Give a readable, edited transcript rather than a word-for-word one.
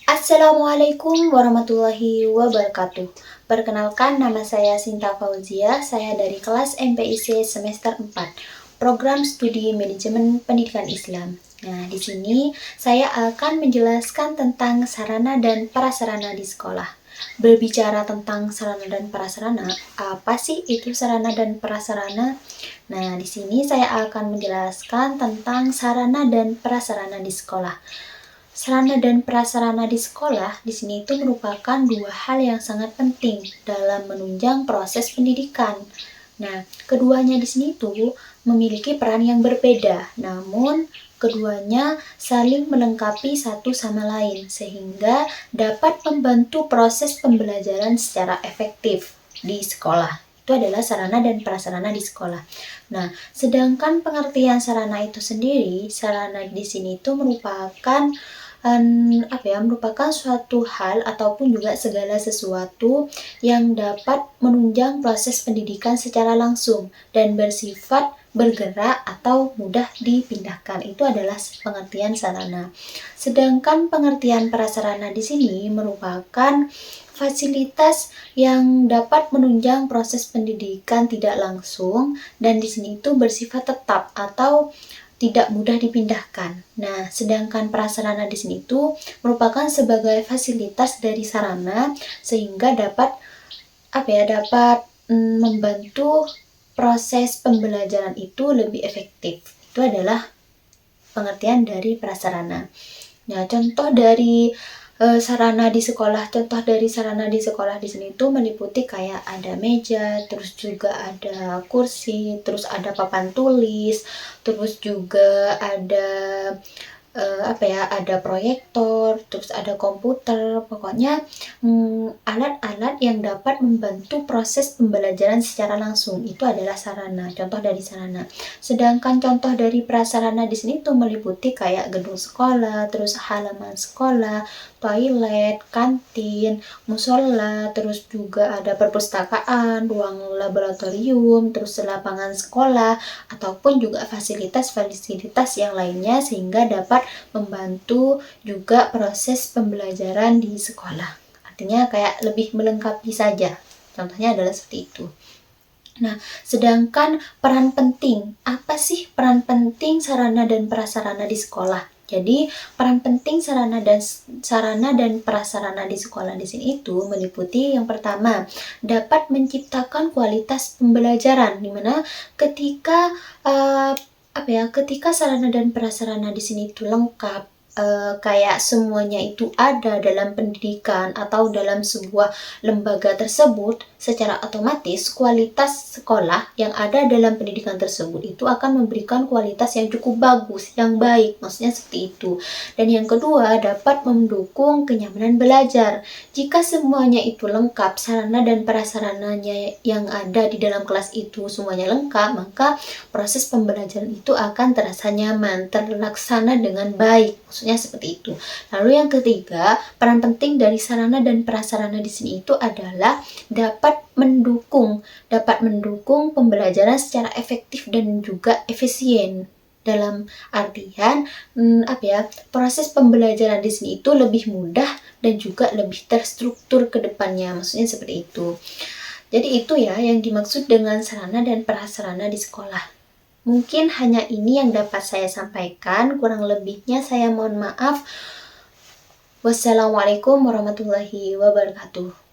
Assalamualaikum warahmatullahi wabarakatuh. Perkenalkan, nama saya Sinta Fauzia. Saya dari kelas MPIC semester 4, Program Studi Manajemen Pendidikan Islam. Nah, di sini saya akan menjelaskan tentang sarana dan prasarana di sekolah. Berbicara tentang sarana dan prasarana, apa sih itu sarana dan prasarana? Nah, di sini saya akan menjelaskan tentang sarana dan prasarana di sekolah. Sarana dan prasarana di sekolah di sini itu merupakan dua hal yang sangat penting dalam menunjang proses pendidikan. Nah, keduanya di sini itu memiliki peran yang berbeda, namun keduanya saling melengkapi satu sama lain sehingga dapat membantu proses pembelajaran secara efektif di sekolah. Itu adalah sarana dan prasarana di sekolah. Nah, sedangkan pengertian sarana itu sendiri, sarana di sini itu merupakan merupakan suatu hal ataupun juga segala sesuatu yang dapat menunjang proses pendidikan secara langsung dan bersifat bergerak atau mudah dipindahkan. Itu adalah pengertian sarana. Sedangkan pengertian prasarana di sini merupakan fasilitas yang dapat menunjang proses pendidikan tidak langsung dan di sini itu bersifat tetap atau tidak mudah dipindahkan. Nah, sedangkan prasarana di sini itu merupakan sebagai fasilitas dari sarana sehingga dapat membantu proses pembelajaran itu lebih efektif. Itu adalah pengertian dari prasarana. Nah, contoh dari sarana di sekolah, di sini itu meliputi kayak ada meja, terus juga ada kursi, terus ada papan tulis, terus juga ada ada proyektor, terus ada komputer, pokoknya alat-alat yang dapat membantu proses pembelajaran secara langsung itu adalah sarana, contoh dari sarana. Sedangkan contoh dari prasarana di sini tuh meliputi kayak gedung sekolah, terus halaman sekolah, toilet, kantin, musola, terus juga ada perpustakaan, ruang laboratorium, terus lapangan sekolah, ataupun juga fasilitas-fasilitas yang lainnya sehingga dapat membantu juga proses pembelajaran di sekolah. Artinya kayak lebih melengkapi saja. Contohnya adalah seperti itu. Nah, sedangkan peran penting, apa sih peran penting sarana dan prasarana di sekolah? Jadi, peran penting sarana dan prasarana di sekolah di sini itu meliputi yang pertama, dapat menciptakan kualitas pembelajaran di mana ketika ketika sarana dan prasarana di sini itu lengkap, kayak semuanya itu ada dalam pendidikan atau dalam sebuah lembaga tersebut, secara otomatis kualitas sekolah yang ada dalam pendidikan tersebut itu akan memberikan kualitas yang cukup bagus, yang baik, maksudnya seperti itu. Dan yang kedua, dapat mendukung kenyamanan belajar. Jika semuanya itu lengkap, sarana dan prasarananya yang ada di dalam kelas itu semuanya lengkap, maka proses pembelajaran itu akan terasa nyaman, terlaksana dengan baik. Maksudnya seperti itu. Lalu yang ketiga, peran penting dari sarana dan prasarana di sini itu adalah dapat mendukung pembelajaran secara efektif dan juga efisien. Dalam artian proses pembelajaran di sini itu lebih mudah dan juga lebih terstruktur ke depannya. Maksudnya seperti itu. Jadi itu ya yang dimaksud dengan sarana dan prasarana di sekolah. Mungkin hanya ini yang dapat saya sampaikan, kurang lebihnya saya mohon maaf. Wassalamualaikum warahmatullahi wabarakatuh.